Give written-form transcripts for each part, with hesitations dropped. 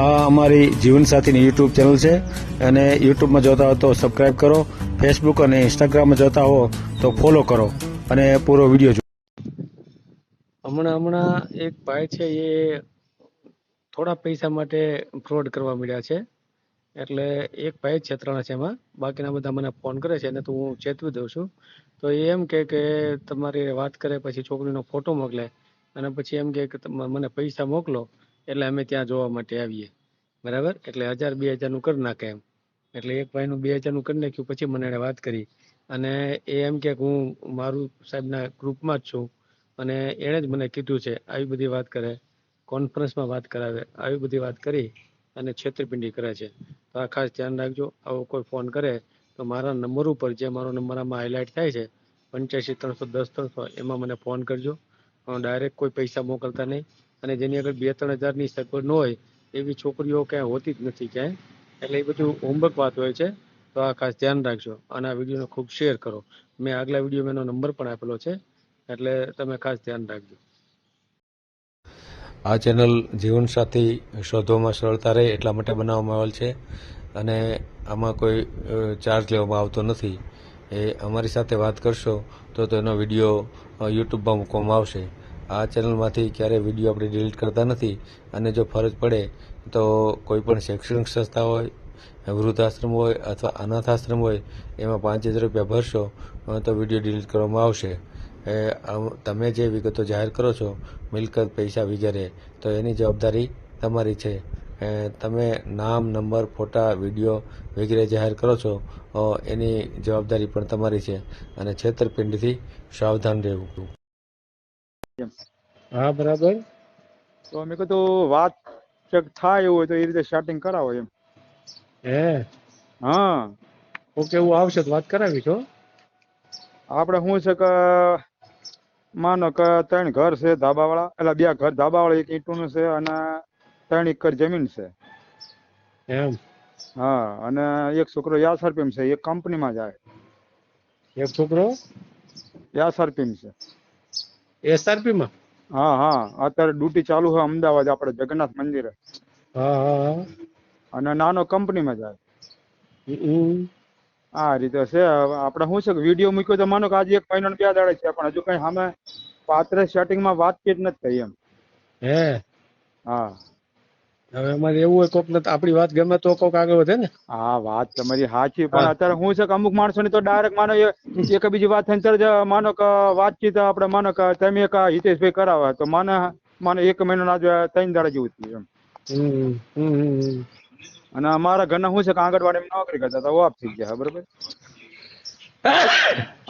આ અમારી જીવનસાથીની YouTube channel છે અને યુટ્યુબમાં જોતા હો તો સબસ્ક્રાઇબ કરો, ફેસબુક અને ઇન્સ્ટાગ્રામમાં જોતા હો તો ફોલો કરો અને પૂરો વિડીયો જુઓ. હમણાં એક ભાઈ છે એ થોડા પૈસા માટે ફ્રોડ કરવા મળ્યા છે. એટલે એક ભાઈ જ છેતરાણા છે એમાં, બાકીના બધા મને ફોન કરે છે અને તો હું ચેતવી દઉં છું. તો એ એમ કે તમારી વાત કરે પછી છોકરીનો ફોટો મોકલે અને પછી એમ કે મને પૈસા મોકલો એટલે અમે ત્યાં જોવા માટે આવીએ. બરાબર, એટલે 1000-2000 કરી નાખે એમ. એટલે એક ભાઈનું 2000 કરી નાખ્યું. પછી મને એને વાત કરી અને એ એમ કે હું મારું સાહેબના ગ્રુપમાં જ છું અને એણે જ મને કીધું છે. આવી બધી વાત કરે, કોન્ફરન્સમાં વાત કરાવે, આવી બધી વાત કરી અને છેતરપિંડી કરે છે. તો આ ખાસ ધ્યાન રાખજો. આવો કોઈ ફોન કરે તો મારા નંબર ઉપર, જે મારો નંબર આમાં હાઇલાઇટ થાય છે 85-310-300, એમાં મને ફોન કરજો. ડાયરેક્ટ કોઈ પૈસા મોકલતા નહીં. અને જેની આગળ 2-3 હજારની સગવડ ન હોય એવી છોકરીઓ ક્યાંય હોતી જ નથી ક્યાંય. એટલે એ બધું હોમવર્ક વાત હોય છે. તો આ ખાસ ધ્યાન રાખજો અને આ વિડીયોને ખૂબ શેર કરો. મેં આગલા વિડીયોમાં એનો નંબર પણ આપેલો છે, એટલે તમે ખાસ ધ્યાન રાખજો. આ ચેનલ જીવનસાથી શોધવામાં સરળતા રહે એટલા માટે બનાવવામાં આવેલ છે અને આમાં કોઈ ચાર્જ લેવામાં આવતો નથી. એ અમારી સાથે વાત કરશો તો તેનો વિડીયો યુટ્યુબમાં મૂકવામાં આવશે. આ ચેનલમાંથી ક્યારેય વિડીયો આપણે ડિલીટ કરતા નથી અને જો ફરજ પડે તો કોઈ પણ શૈક્ષણિક સંસ્થા હોય, વૃદ્ધાશ્રમ હોય અથવા અનાથ આશ્રમ હોય, એમાં 5000 રૂપિયા ભરશો તો વિડીયો ડિલીટ કરવામાં આવશે. તમે જે વિગતો જાહેર કરો છો, મિલકત, પૈસા વગેરે, તો એની જવાબદારી તમારી છે. તમે નામ, નંબર, ફોટા, વિડીયો વગેરે જાહેર કરો છો એની જવાબદારી પણ તમારી છે અને છેતરપિંડીથી સાવધાન રહેવું. હા, બરાબર. તો મેં કીધું વાત ચેક થાય એવું હોય તો એ રીતે સેટિંગ કરાવો એમ. હે, હા, ઓકે, એવું આવશે તો વાત કરાવી છો. આપણે શું છે કે માનો કે 3 ઘર છે ધાબાવાળા, એટલે 2 ઘર ધાબાવાળા, 1 ઈંટોનું છે અને 3 એકર જમીન છે. એમ? હા, અને એક છોકરો યાસરપીમ છે, એક કંપનીમાં જાય. એક છોકરો યાસરપીમ છે. એસઆરપી માં? હા હા, અત્યારે ડ્યુટી ચાલુ છે અમદાવાદ આપણે જગન્નાથ મંદિરે. હા હા. અને નાનો કંપનીમાં જાય. હમ. આ રીતે છે. આપણે શું છે કે વિડીયો મૂક્યો તો માનો કે આજે 1 મહિનો 2 દાડે છે, પણ હજુ કઈ સામે પાત્ર સેટિંગમાં વાતચીત નથી થઈ એમ. હે? હા. હવે અમારે એવું હોય કોક આપણી વાત ગમે તો કોક આગળ વધે ને. હા, વાત તમારી સાચી, પણ હા. અત્યારે શું છે કે અમુક માણસોની તો ડાયરેક્ટ માનો એક બીજી વાત થઈને તરત માનો કે વાતચીત આપણે માનો કે તમે એક હિતેશભાઈ કરાવે તો માનો 1 મહિનો ના 3 દાડા જેવું થયું એમ. અને અમારા ઘરના શું છે કે આંગણવાડીમાં નોકરી કરતા હતા, ઓફ થઈ ગયા. બરોબર.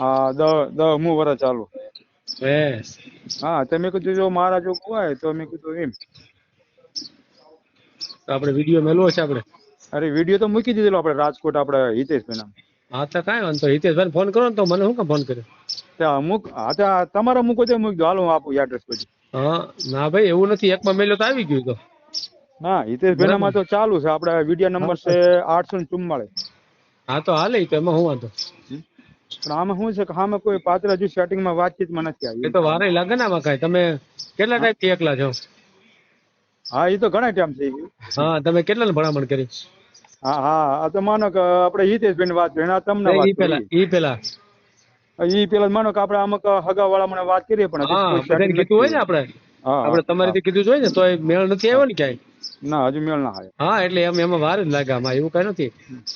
હા, 10મું વર્ષ ચાલુ. હા, તમે કીધું જો મારા જો હોય તો મેં કીધું એમ. આપણે વિડીયો મેલવો છે આપણે. અરે વિડીયો તો મૂકી દીધેલો આપણે રાજકોટ, આપણે હિતેશભાઈ નામ. હા તો કાંઈ વાંધો. હિતેશભાઈ ફોન કરો ને તો મને શું કામ ફોન કર્યો? અમુક હા, તમારા મૂકો તો મૂકી દો. હાલો હું આપું એડ્રેસ પછી. હા ના ભાઈ, એવું નથી. એકમાં મેલ્યો તો આવી ગયું તો. હા, હિતેશભાઈ માં તો ચાલુ છે. આપણે વિડીયો નંબર છે 844. હા તો હાલે, તો એમાં શું વાંધો? પણ આમાં શું છે કે આમાં કોઈ પાત્ર હજુ સેટિંગમાં વાતચીતમાં નથી આવી. એ તો વારે લાગે ને આમાં. કાંઈ તમે કેટલા ટાઈમથી એકલા છો? હા, એ તો ઘણા ટાઈમ થઈ ગયું. હા, તમે કેટલાને ભલામણ કરી? હા હા, આ તો માનો કે આપણે હિતેશભાઈ ની વાત કરી, તમને વાત કરી. ઈ પેલા માનો કે આપણે અમુક હગા વાળા મને વાત કરીએ, પણ હજુ હા, કોઈ બધાને સેટિંગ કીધું નથી હોય ને થયું. આપણે. હા હા આપણે તમારી રીતે કીધું હોય ને તો એ મેળ નથી આવ્યો ને ક્યાંય. ના, હજુ મેળ ના આવે. હા, એટલે એમાં વાર જ લાગે. આમાં એવું કઈ નથી.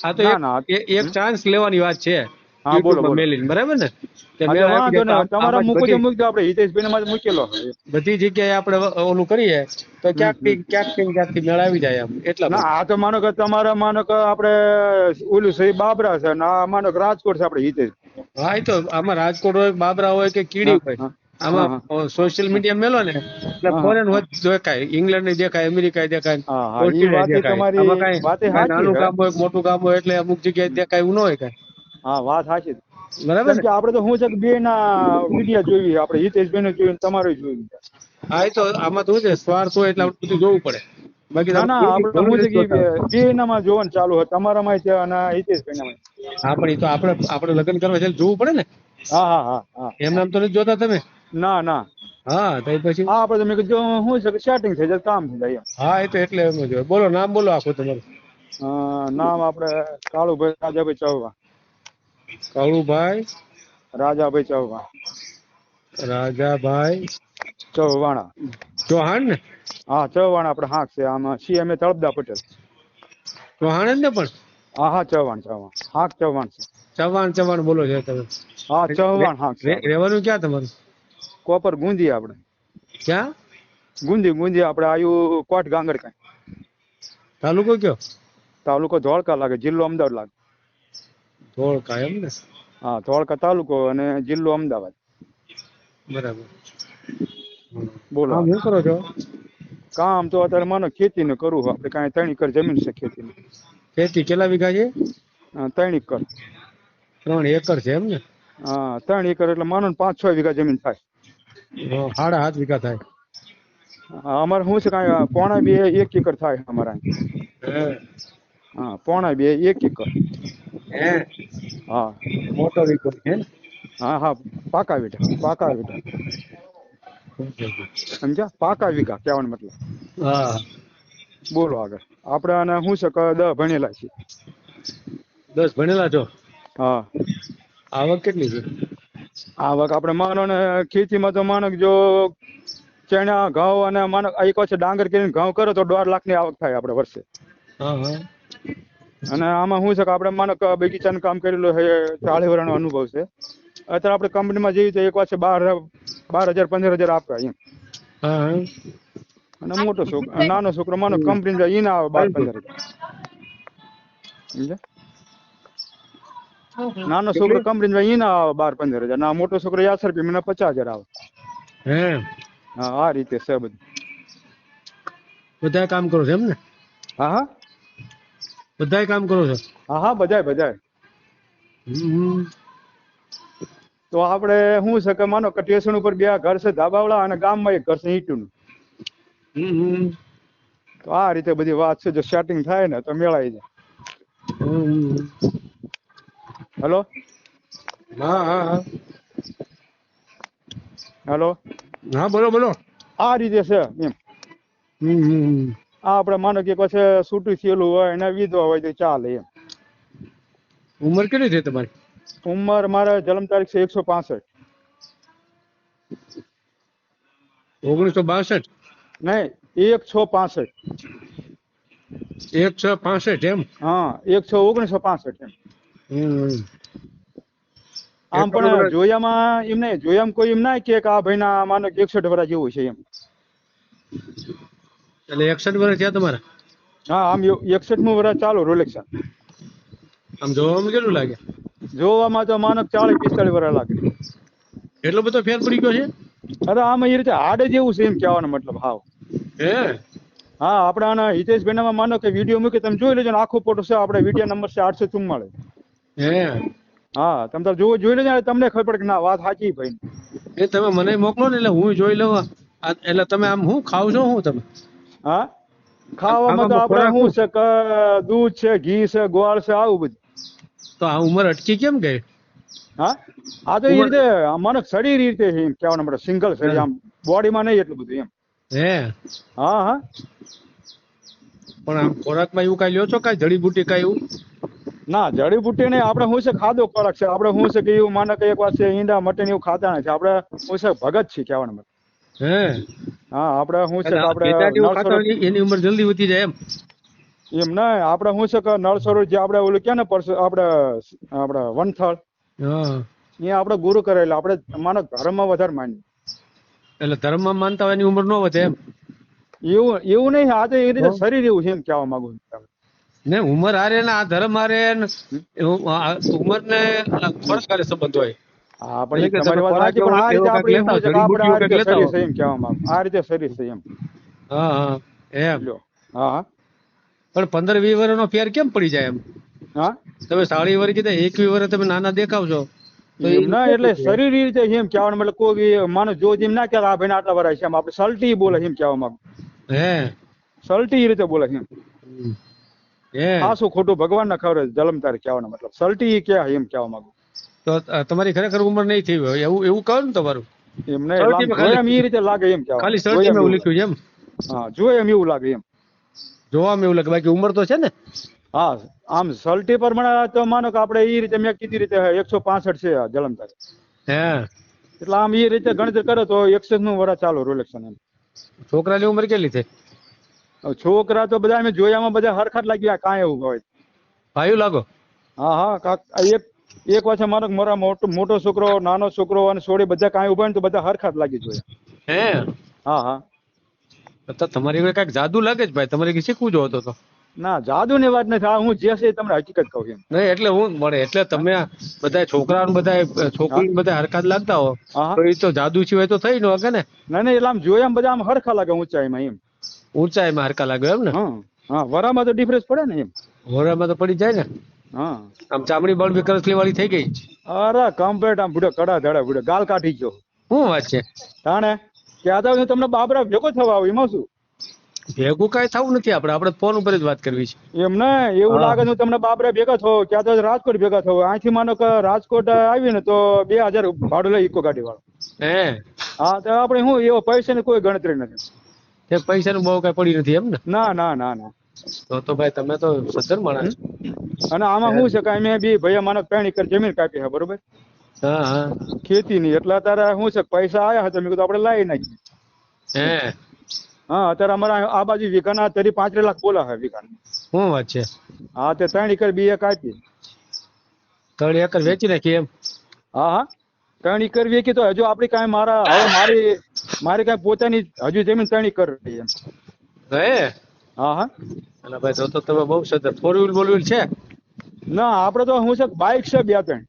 આ તો ના ના. એક ચાન્સ લેવાની વાત છે હા, બોલો યુટ્યુબમાં બોલો. મેલીને, બરાબર ને? કે હા, મેળ તો આવી વાંધો જાય તો ને તમારા આમાં મૂકો તો બધી મૂકી દો. આપણે હિતેશભાઈ માં મૂકેલો. બધી જગ્યાએ આપણે ઓલું કરીએ તો ક્યાંકથી મેળ આવી જાય એમ, એટલા ના, માટે. આ તો માનો કે તમારા માનો કે આપણે ઓલું છે બાબરા છે ને, આ માનો કે રાજકોટ છે આપણે હિતેશ. હા, એ તો આમાં રાજકોટ હોય, બાબરા હોય કે કીડી હા હોય, હા આમાં હા સોશિયલ મીડિયા મેલો ને એટલે હા ફોરેન દેખાય, ઇંગ્લેન્ડ દેખાય, અમેરિકા દેખાય, હા હા, એ ઓસ્ટ્રેલિયા વાત દેખાય. તમારી આમાં વાત કઈ સાચી નાનું છે. કામ હોય, મોટું કામ હોય, એટલે અમુક જગ્યાએ દેખાય એવું ન હોય કઈ. હા, વાત સાચી. બરાબર કેમ ને? કે આપણે તો શું છે કે બે ના વિડીયો જોઈએ, આપણે હિતેશભાઈ ને જોઈએ, તમારે જોઈએ. હા, એ તો આમાં તો શું છે, સ્વાર્થ હોય એટલે આપણે બધું જોવું પડે. બાકી ના ના, આપણે આપણે ઘણું શું છે નથી કે જોતા. બે નામાં જોવાનું ચાલુ હોય, તમારામાં છે અને હિતેશભાઈ નામાં. હા, પણ એ તો આપણે લગ્ન કરવા છે જોવું પડે ને. હા હા હા હા. એમ નામ તો નથી જોતા તમે? ના ના. હા તો પછી હા આપણે તો મેં કીધું શું છે કે સેટિંગ થઈ જાય કામ થઈ જાય એમ. હા એ તો એટલે એમ જ હોય. બોલો નામ બોલો આખું તમારું. નામ આપણે કાળુભાઈ રાજાભાઈ ચૌહાણ. કાળુભાઈ રાજાભાઈ ચૌહાણ. રાજાભાઈ ચૌહાણા. ચૌહાણ ને? હા ચૌહાણ આપણે હાક છે આમાં CMA તળપદા પટેલ. ચૌહાણ જ ને પણ? હા હા ચૌહાણ ચૌહાણ હાક ચૌહાણ છે. ચવાણ ચવાણ બોલો છે તમે. હા ચૌહાણ હાક છે આપણે. રહેવાનું ક્યાં તમારું? કોપર ગુંદી આપણે. ક્યાં? ગુંદી આપણે આયુ કોટ ગાંગર કાંઈ. તાલુકો કયો? તાલુકો ધોળકા લાગે, જિલ્લો અમદાવાદ લાગે. ધોળકા એમ ને? હા ધોળકા તાલુકો અને જિલ્લો અમદાવાદ. બરાબર. બોલો આમ શું કરો છો? કામ તો અત્યારે માનો ખેતી ને કરવું હોય. આપણે કાંઈ 3 એકર જમીન છે ખેતીની. ખેતી કેટલા વીઘા છે? 3 એકર. 3 એકર છે એમ ને? હા 3 એકર એટલે માનો 5-6 વીઘા જમીન થાય. 7.5 વીઘા થાય. અમારે શું છે કાંઈ પોણા 2 1 એકર થાય અમારા. હે હા પોણા 2 1 એકર. હે હા મોટો વીઘો છે ને? હા પાકા વીઘા સમજ્યા? પાકા વીઘા કહેવાનો મતલબ. હા બોલો આગળ. આપણે આને શું છે કે 10 ભણેલા છીએ. 10 ભણેલા છો? હા આવક કેટલી છે? આવક આપણે માનો ને ખેતીમાં તો માનો કે જો ચણા ઘઉં અને માનો એક વર્ષે ડાંગર કરીને ઘઉં કરો તો 1.5 લાખની આવક થાય આપણે વર્ષે. હા હા અને આમાં શું છે કે આપણે માનો કે બગીચાનું કામ કરેલું છે, 40 વર્ષનો અનુભવ છે. અત્યારે આપણે કંપનીમાં જઈએ તો એક વર્ષે 12,000 15,000 આપે એમ. હા અને મોટો છોકરો નાનો છોકરો માનો કંપની જાય એને આવે 12-15,000. સમજ્યા? નાનો છોકરો કંપની જાય એને આવે 12-15,000. ના મોટો છોકરો યાસર પી મને 50,000 આવે. હે હા આ રીતે છે બધું. બધાય કામ કરો છો એમ ને? હા બધાય કામ કરો છો? હા બધાય. હમ તો આપણે શું છે કે માનો કે સ્ટેશન ઉપર 2 ઘર છે ધાબાવાળા અને ગામમાં 1 ઘર છે ઈંટુનું. હમ તો આ રીતે બધી વાત છે. જો સેટિંગ થાય ને તો મેળાઈ જાય. હમ હેલો હા હા હા હેલો હા બોલો બોલો. આ રીતે છે એમ. હમ આ આપણે માનો કે પછી છૂટું થયેલું હોય અને વિધવા હોય તો ચાલે એમ. ઉંમર કેટલી છે તમારી? ઉંમર મારે જન્મ તારીખ છે 165. 1962? નહીં 165. 165 એમ? હા 1965 એમ. હમ આમ એટલા પણ બધા જોયામાં એમ નહીં, જોયામાં કોઈ એમ ના કે આ ભાઈના માનો 61 વર્ષ જેવું છે એમ. એટલે 61 વર્ષ થયા તમારા? હા આમ 61મું વર્ષ ચાલુ રોલેક્સા. આમ જોવામાં કેટલું લાગે? જોવામાં તો માનો 40-45 વર્ષ લાગે. એટલો બધો ફેર પડી ગયો છે? અરે આમાં એ રીતે હાડે જેવું છે એમ કહેવાનો મતલબ. હાવ હે હા આપણે આના હિતેશભાઈનામાં માનો કે વિડીયો મૂકી તમે જોઈ લેજો ને. આખો ફોટો છે આપણે. વિડીયો નંબર છે 844. હે હા તમે તાર જોઈ લેજો ને તમને ખબર પડે કે ના વાત સાચી ભાઈ. એ તમે મને મોકલો ને એટલે હું જોઈ લઉં. એટલે તમે આમ શું ખાવ છો શું તમે? હા આમ ખાવામાં તો ખાવામાં આપણે ખોરાક શું છે કે દૂધ છે, ઘી છે, ગોળ છે, આવું બધું. તો આ ઉંમર અટકી કેમ ગઈ? હા આ તો એ ઉંમર રીતે મને શરીર રીતે છે એમ કહેવાનો મતલબ. સિંગલ શરીર આમ બોડીમાં નહીં એટલું બધું એમ. હે હા પણ આમ ખોરાકમાં એવું કઈ લ્યો છો? કઈ જડીબુટી કઈ એવું? ના જડીબુટ્ટી નહીં. આપણે શું છે ખાધો ખોરાક છે. આપણે શું છે કે એવું માનો કે એક વાત છે ઈંડા મટન એવું ખાતા નથી. આપણે શું છે ભગત છીએ કહેવાનો મતલબ. હે હા આપણે શું છે એટલે કે આપણે પેટા જેવું ખાતા નળસરોવર હોય એની ઉંમર જલ્દી વધી જાય એમ? એમ નહીં. આપણે શું છે કે નળસરોવર જે આપણે ઓલું ક્યાં ને આપણે વનથળ હા અહીંયા આપણે ગુરુ કરેલા. આપણે માનો ધર્મમાં વધારે માનીએ. એટલે ધર્મમાં માનતા હોય એની ઉંમર ન વધે એમ? એવું નહીં. આ તો એ રીતે તો? શરીર એવું છે એમ કહેવા માંગુ છું. ને ઉંમર હારે ને આ ધર્મ હારે ને હમ? ઉંમર ને ખોરાક હારે સંબંધ હોય. હા પણ એટલે એ કે તમે તમારી વાત ખોરાક સાચી. પણ આ એવો રીતે કાંઈક આપણે એમ લેતા શું હો, છે કે આપણે જડીબુટ્ટીઓ આ કાંઈક રીતે લેતા શરીર હો. છે એમ કહેવા માંગુ. આ રીતે શરીર છે એમ. હા એમ. લ્યો હા પણ 15-20 વર્ષનો ફેર કેમ પડી જાય એમ? હા તમે 40 વર્ષ કીધા, 21 વર્ષ તમે નાના દેખાવ છો તો એ એમ ના કેમ એટલે છે? શરીર એ રીતે એમ કહેવાનો મતલબ કોઈ માનો જો એમ ના કહેવાય આ ભાઈને આટલા વર્ષ છે એમ. આપણે સલટી બોલે એમ કહેવા માંગુ. હે સલટી એ રીતે બોલે એમ. હમ. હે ખાસું ખોટું ભગવાનને ખબર જલમ તારે કહેવાનો મતલબ. સલટી કે એમ કહેવા માંગુ. તો તમારી ખરેખર ઉંમર નહીં થઈ હોય એવું એવું કહો ને તમારું. એમ નહીં એટલે આમ જોયા એમ એ રીતે લાગે એમ કહેવાય. ખાલી જોયા સર્ટી એમ માં એવું એવું લખ્યું છે એમ. લાગે. હા જોયા એમ એવું લાગે એમ. જોવામાં એવું લાગે, બાકી ઉંમર તો છે ને. હા આમ સલટી પ્રમાણે તો માનો કે આપણે એ રીતે મેં કીધી રીતે 165 છે આ જલમ તારીખ. હે એટલે આમ એ રીતે ગણતરી કરો તો 61 નું વર્ષ ચાલુ રોલેક્શન એમ. છોકરાની ઉંમર કેટલી થઈ? હવે છોકરા તો બધા અમે જોયામાં બધા હરખા જ લાગ્યા કાંઈ એવું હોય. ભાઈઓ લાગો. હા હા એક વાત છે મારો કે મારા મોટો છોકરો નાનો છોકરો અને છોડી બધા કાંઈ ઉભા ને તો બધા હરખા જ લાગી જોયા. હે હા હા તો તમારી જોડે કઈક જાદુ લાગે છે ભાઈ, તમારે કઈ શીખવું જો હતો તો. ના જાદુની વાત નથી. આ હું જે છે એ તમને હકીકત કહું એમ. નહીં એટલે હું મળે એટલે તમે બધા છોકરાઓ બધા છોકરી બધા હરકત લાગતા હો હા તો એ તો જાદુ સિવાય તો થઈ ન શકે ને. ના નહીં એટલે આમ જોયા બધા આમ હરખા લાગે ઊંચાઈમાં એમ. ઊંચાઈમાં હરકા લાગે એમ ને. હા હા વરામાં તો ડિફરન્સ પડે ને એમ. હોરામાં તો પડી જાય ને. હા આમ ચામડી બળબી કરસલી વાળી થઈ ગઈ. અરે કમ્પ્લેટ આમ બુડો કડા ધડા બુડો ગાલ કાઢી ગયો. શું વાત છે? તાણે કહેતા હું તમને બાબરા ભેગો થવા આવું એમાં શું. ભેગું કઈ થવું નથી, આપણે ફોન ઉપર જ વાત કરવી છે. એમ ને એવું હા. લાગે છે તમને બાબરા ભેગા થવો ક્યાં તો રાજકોટ ભેગા થવો. અહીંથી માનો કે રાજકોટ આવી ને તો 2000 ભાડું લઈ ઇકો ગાડી વાળો. હે હા તો આપણે શું એવો પૈસાની કોઈ ગણતરી નથી. તે પૈસાનું બહુ કઈ પડી નથી એમ ને. ના ના ના ના. તો ભાઈ તમે તો સજ્જન માણસ. અને આમાં શું છે કે અમે બી ભાઈ માનો 3 એકર જમીન કાપી છે બરોબર હા હા ખેતીની. એટલે અત્યારે શું છે પૈસા આયા હતા મેં કીધું આપણે લાવી નાખીએ. હે હા અત્યારે અમારા આ બાજુ વીઘાના 35 લાખ બોલા છે વીઘાના. શું વાત છે? હા તે 3 એકર બી કાપી. 3 એકર વેચી નાખી એમ. હા હા 3 એકર વેચી તો હજુ આપડી કાંઈ મારી કાંઈ પોતાની હજુ જમીન 3 એકર રહી એમ. હે હા હા અને ભાઈ તો તમે બહુ સજ્જન. 4 વ્હીલ બોલવીલ છે? ના આપડે તો શું છે બાઇક છે 2-3.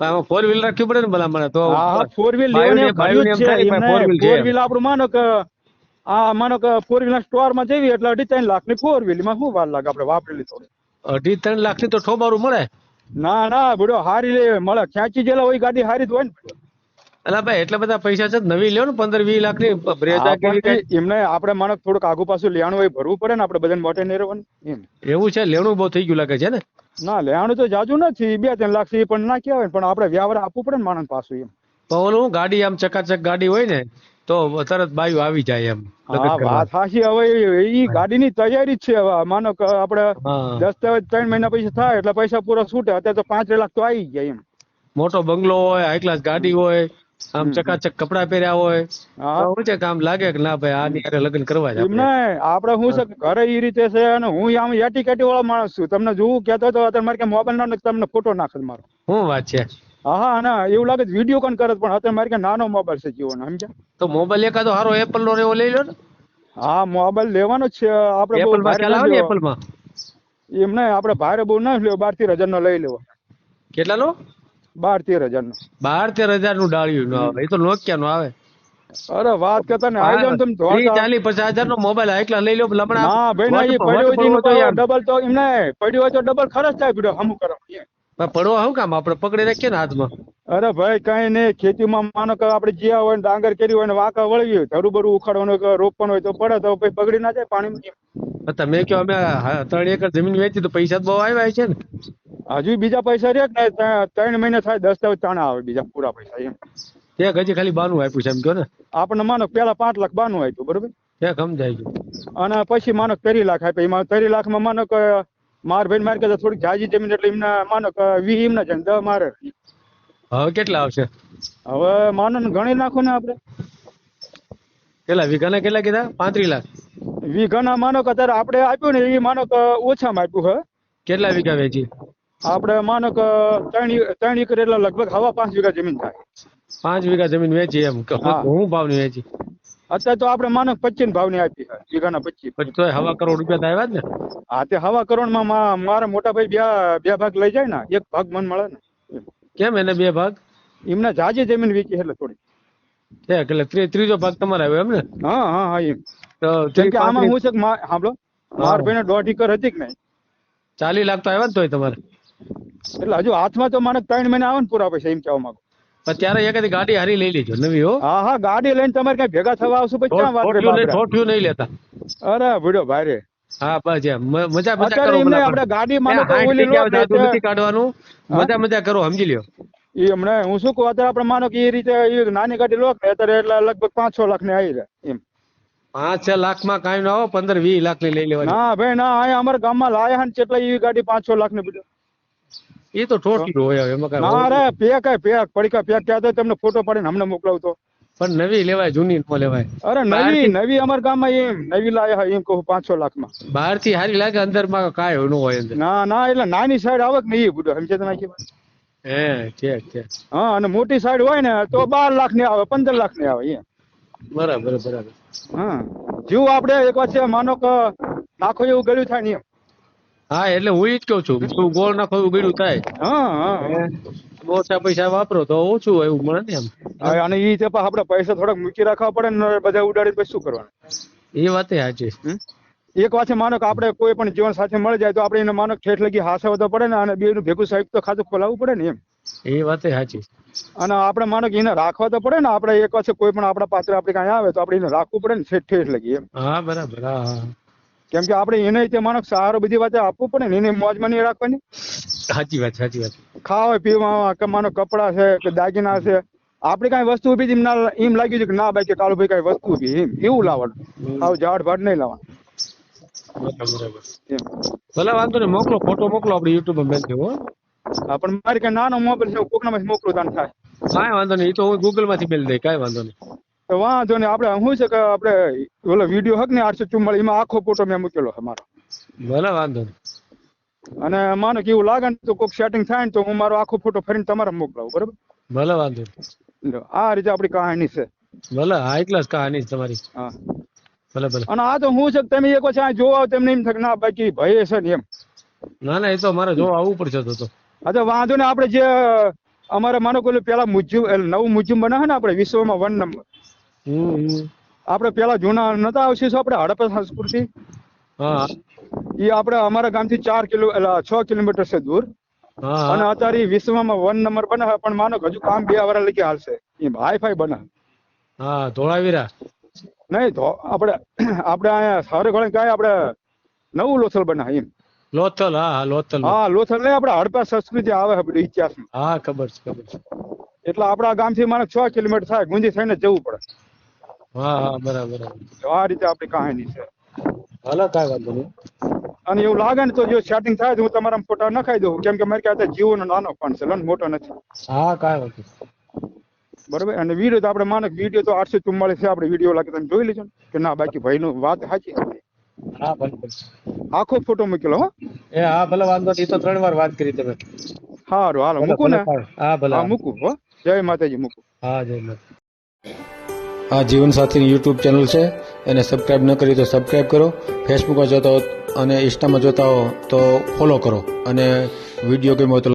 આમાં 4 વ્હીલ રાખવી પડે ને ભલા મને તો. હા હા 4 વ્હીલ લેવાની એમ બાયું કર્યું ને જ એમ છે થાય ને એમને. ભાઈ 4 વ્હીલ છે 4 એમ. વ્હીલ આપણું માનો કે માનો કે 4 વ્હીલ ના સ્ટોર માં જઈએ એટલે 2.5 લાખ ની 4 વ્હીલ માં શું વાર લાગે આપણે વાપરેલી થોડી. 2.5-3 લાખ ની તો ઠોબારું મળે. ના ના બુડો હારી લે મળે. ખેંચી ગયેલા હોય ગાડી હારી જ હોય ને. અલા ભાઈ એટલા બધા પૈસા છે નવી લ્યો ને 15-20 લાખ ની બ્રેઝા હા કેવી પણ કઈ. એમને આપણે માનો થોડુંક આગુ પાછું લેવાનું હોય ભરવું પડે ને આપણે બધાને મોટે નહીં રહેવાનું એમ. એવું છે? લેણું બહુ થઈ ગયું લાગે છે ને. ના લેવાનું તો જાજુ નથી 2-3 લાખ થી પણ ના કહેવાય પણ આપણે વ્યવહાર આપવું પડે ને માણસ પાછું એમ. તો ઓલું ગાડી આમ ચકાચક ગાડી હોય ને તો તરત બાયું આવી જાય એમ લગ્ન હા કરવા. વાત સાચી. હવે એ ગાડીની તૈયારી જ છે. હવે માનો કે આપણે હા દસ્તાવેજ 3 મહિના પછી થાય એટલે પૈસા પૂરા છૂટે. અત્યારે તો 5 લાખ તો આવી ગયા એમ. મોટો બંગલો હોય, હાઈ ક્લાસ ગાડી હોય, આમ હમ. ચકાચક કપડા પહેર્યા હોય હા તો શું છે કામ લાગે કે ના ભાઈ આની હારે લગ્ન કરવા જ એમને આપણે. આપણે શું છે કે ઘરે એ રીતે છે અને હું આમ એટી કેટી વાળો માણસ છું. તમને જોવું કહેતો હતો અત્યારે મારે ક્યાં મોબાઈલ ના તમને ફોટો નાખે મારો. શું વાત છે? હા હા અને એવું લાગે વિડીયો કોણ કરે પણ અત્યારે મારે ક્યાં નાનો મોબાઈલ છે જીવોનો સમજ્યા. તો મોબાઈલ એકાદો સારો એપલ નો એવો લઈ લો ને. હા મોબાઈલ લેવાનો જ છે આપણે. બહુ એપલ માં ભારે ખ્યાલ ના આવે ને લેવો એપલ માં. એમ નહીં આપણે ભારે બહુ ના લેવો. 12-13 હજાર નો લઈ લેવો. કેટલાનો? 12-13 હજાર નો. 12-13 હજાર નું ડાળિયું નો આવે, એ તો નોકિયા નો આવે. અરે વાત કરતા ને આવી જાવ ને તમે ધોળકા. 30-40-50 હજાર નો મોબાઈલ હાઈ ક્લાસ લઈ લો લમણા. ના ભાઈ ના એ પડ્યો હોય તો ડબલ તો એમ નહીં પડ્યો હોય તો ડબલ ખર્ચ થાય પીડો અમુક કરવા. પડવા શું કામ આપણે પકડી રાખીએ ને હાથમાં. અરે ભાઈ કઈ નહીં ખેતીમાં માનો કે આપણે જ્યાં હોય ને ડાંગર કરી હોય ને વાંકા વળવી હોય ધરું બરું ઉખાડવાનું હોય કે રોપવાનું હોય તો પડે તો પછી બગડી ના જાય પાણીમાં. તમે કહો અમે 3 એકર જમીન વેચી તો પૈસા તો બહુ આવ્યા છે ને. હજુ બીજા પૈસા રે ને 3 મહિના થાય દસ્તાવેજ તાણા આવે બીજા પૂરા પૈસા એમ. એક હજી ખાલી 92 આપ્યું છે એમ કહો ને. આપણને માનો પેલા 5 લાખ 92 આપ્યું બરોબર. એક સમજાય ગયું. અને પછી માનો 30 લાખ આપ્યા. એમાં 30 લાખમાં માનો કે માર ભાઈ મારે કે થોડીક જાજી જમીન એટલે એમના માનો કે 20 એમના છે 10 મારે. હવે કેટલા આવશે? હવે માનો ને ગણી નાખો ને આપણે. કેટલા વીઘાના કેટલા કીધા? 35 લાખ. વીઘાના માનો કે અત્યારે આપણે આપ્યું ને એ માનો કે ઓછામાં આપ્યું છે. કેટલા વીઘા વેચી? આપણે માનો કે 3 એકર એટલે લગભગ 5.5 વીઘા જમીન થાય. 5 વીઘા જમીન વેચી એમ કે હા. હું ભાવની વેચી? અત્યારે તો આપણે માનો 25 ભાવની આપી છે વીઘાના 25. પછી તો 1.25 કરોડ રૂપિયા તો આવ્યા જ ને. હા તે 1.25 કરોડમાં મારા મોટા ભાઈ બે ભાગ લઈ જાય ને એક ભાગ મન મળે ને. કેમ એને 2 ભાગ? એમને જાજી જમીન વેચી એટલે થોડી. એટલે ત્રીજો ભાગ તમારે આવ્યો એમ ને. હા હા હા એમ. તો કેમ કે આમાં 30-35 હું છે કે સાંભળો મારા ભાઈને 1.5 એકર હતી કે નહીં. 40 લાખ તો આવ્યા ને તોય તમારે. એટલે હજુ હાથમાં તો માનો 3 મહિના આવે ને પૂરા પૈસા એમ કહેવા માંગુ. પણ ત્યારે એકાદી ગાડી હારી લઈ લેજો નવી હો. હા હા ગાડી લઈને તમારે કઈ ભેગા થવા આવશું પછી ક્યાં વાત કરે બાપરા. ઠોઠિયું નહીં લેતા. અરે ભીડો ભાઈ રે. હા બસ એમ મજા અત્યારે કરો. એમને આપણે ગાડી માનો કે ઓલી જાદુ લો નથી કાઢવાનું. મજા કરો સમજી લ્યો. એ હમણાં હું શું કહું અત્યારે આપણે માનો કે એ રીતે એ નાની ગાડી લો કે અત્યારે એટલે લગભગ 5-6 લાખ ની આવી જાય એમ 5-6 લાખમાં કાંઈ ન આવે, 15-20 લાખની લઈ લેવાની. ના ભાઈ ના, અહીંયા અમારા ગામમાં લાયા ને કેટલા એવી ગાડી 5-6 લાખ ની બધું. એ તો ઠોકી હોય હવે, એમાં ના કાંઈ રે પેક પડીકા પેક ક્યાં તમને ફોટો પાડીને હમને મોકલાવતો. પણ નવી લેવાય, જૂની ન લેવાય. અરે નવી અમારા ગામમાં એમ નવી લાયા એમ કહું 5-6 લાખમાં. બહારથી સારી લાગે, અંદરમાં કાંઈ ન હોય અંદર. ના એટલે નાની સાઈડ આવે કે નહીં બધું સમજે તમે હે ઠીક. હા, અને મોટી સાઈડ હોય ને તો 12 લાખ ની આવે, 15 લાખ ની આવે એમ. બરાબર. હા, જેવું આપણે એક વાત છે માનો કે નાખો એવું ગળ્યું થાય ને એમ. હા, એટલે હું ઈ જ કહું છું, તું ગોળ નાખો એવું ગળ્યું થાય. હા. ઓછા પૈસા વાપરો તો ઓછું હોય એવું મળે ને એમ. હા, અને ઈ તે આપણે પૈસા થોડાક મૂકી રાખવા પડે ને બધા ઉડાડી પછી શું કરવાનું. એ વાત સાચી. એક વાત છે માનો કે આપણે કોઈ પણ જીવન સાથે મળી જાય તો આપણે એને માનો ઠેઠ લગી હાસવા તો પડે ને, અને બે નું ભેગું સાહેબ તો ખાતું ખોલાવવું પડે ને એમ. એ વાત સાચી. અને આપણે માનો કે એને રાખવા તો પડે ને, આપણે એક વાત છે કોઈ પણ આપણા પાત્ર આપણે કાંઈ આવે તો આપણે એને રાખવું પડે ને ઠેઠ લગી એમ. હા બરાબર. હા. કેમ કે આપણે એને તે માનો સહારો બધી વાતે આપવું પડે ને, એને મોજમાં નહીં રાખવાની. સાચી વાત. ખાવા પીવામાં કે માનો કપડા છે કે દાગીના છે, આપણે કાંઈ વસ્તુ ઉભી એમ લાગ્યું છે કે ના ભાઈ કે કાળુભાઈ કાંઈ વસ્તુ ઉભી એમ એવું લાવવાનું. આવું ઝાડ ભાડ નહીં લાવવાનું બરાબર. એમ. ભલે વાંધો નહીં, મોકલો ફોટો મોકલો, આપણે યુટ્યુબ માં મેલ દેવો. હા, પણ મારી કાંઈ નાનો મોબાઈલ છે કોકના માંથી મોકલું તાન થાય. કાંઈ વાંધો નહીં, એ તો હું ગૂગલ માંથી મેલ દઈ, કાંઈ વાંધો નહીં. તો વાંધો નહીં, આપણે શું છે કે આપણે ઓલો વિડીયો હક ને 844 એમાં આખો ફોટો મેં મૂકેલો છે મારો. ભલે વાંધો નહીં. અને માનો કે એવું લાગે ને તો કોઈક સેટિંગ થાય ને તો હું મારો આખો ફોટો ફરીને તમારે મોકલાવું. બરાબર. ભલે વાંધો નહીં. લ્યો, આ રીતે આપણી કહાની છે. ભલે હાઈ ક્લાસ કહાની છે તમારી. હા, ભલે. અને આ તો હું છે કે તમે એક વખત આ જોવા આવો તેમને એમ થાય કે ના બાકી ભય છે ને એમ. ના, એ તો મારે જોવા આવવું પડશે તો. હા, તો વાંધો ને આપણે જે અમારે માનો કે પેલા નવું મ્યુઝિયમ બને છે ને આપણે વિશ્વમાં 1 નંબર. આપણે પેલા જૂના નતા આવશે આપણે હડપ્પા સંસ્કૃતિ. હા. એ આપણે અમારા ગામથી 6 કિલોમીટર છે દૂર. અને અત્યારે વિશ્વમાં 1 નંબર બને છે, પણ માનો કે હજુ કામ 2 વર્ષ લગી હાલશે. એ હાઈ-ફાઈ બને. હા, ધોળાવીરા નહીં તો આપણે અહીંયા સારે ઘણે કાંઈ આપણે નવું લોથલ બને એમ. લોથલ. હા, લોથલ. હા, લોથલ નહીં, આપણે હડપ્પા સંસ્કૃતિ આવે છે બધું ઇતિહાસમાં. હા, ખબર છે. એટલે આપણા ગામથી માનો 6 કિલોમીટર થાય, ગુંજી થઈને જવું પડે. હા, બરાબર. આ રીતે આપણી કહાની છે. ભલે, કાંઈ વાંધો નહીં. અને એવું લાગે ને તો જો સેટિંગ થાય તો હું તમારા ફોટા નખાઈ દઉં, કેમ કે મારે ક્યાં જીવોનો નાનો ફંડ છે, લોન મોટો નથી. હા, કાંઈ વાંધો નહીં. બરોબર. અને વિડીયો તો આપણે માનો વિડીયો તો 844 છે, આપણે વિડીયો લાગે તમે જોઈ લેજો કે ના બાકી ભાઈનું વાત સાચી. હા, ભલે. આખો ફોટો મૂકેલો. હો હા, ભલે વાંધો નહીં. તો 3 વાર વાત કરી તમે. સારું, હાલો મૂકું ને. હા, ભલે. હા, મૂકું. હો, જય માતાજી. મૂકું. હા, જય માતા. આ જીવનસાથીની યુટ્યુબ ચેનલ છે, એને સબસ્ક્રાઇબ ન કરી તો સબસ્ક્રાઇબ કરો. ફેસબુકમાં જોતા હો અને ઇન્સ્ટામાં જોતા હો તો ફોલો કરો, અને વિડીયો ગમ્યો હોય તો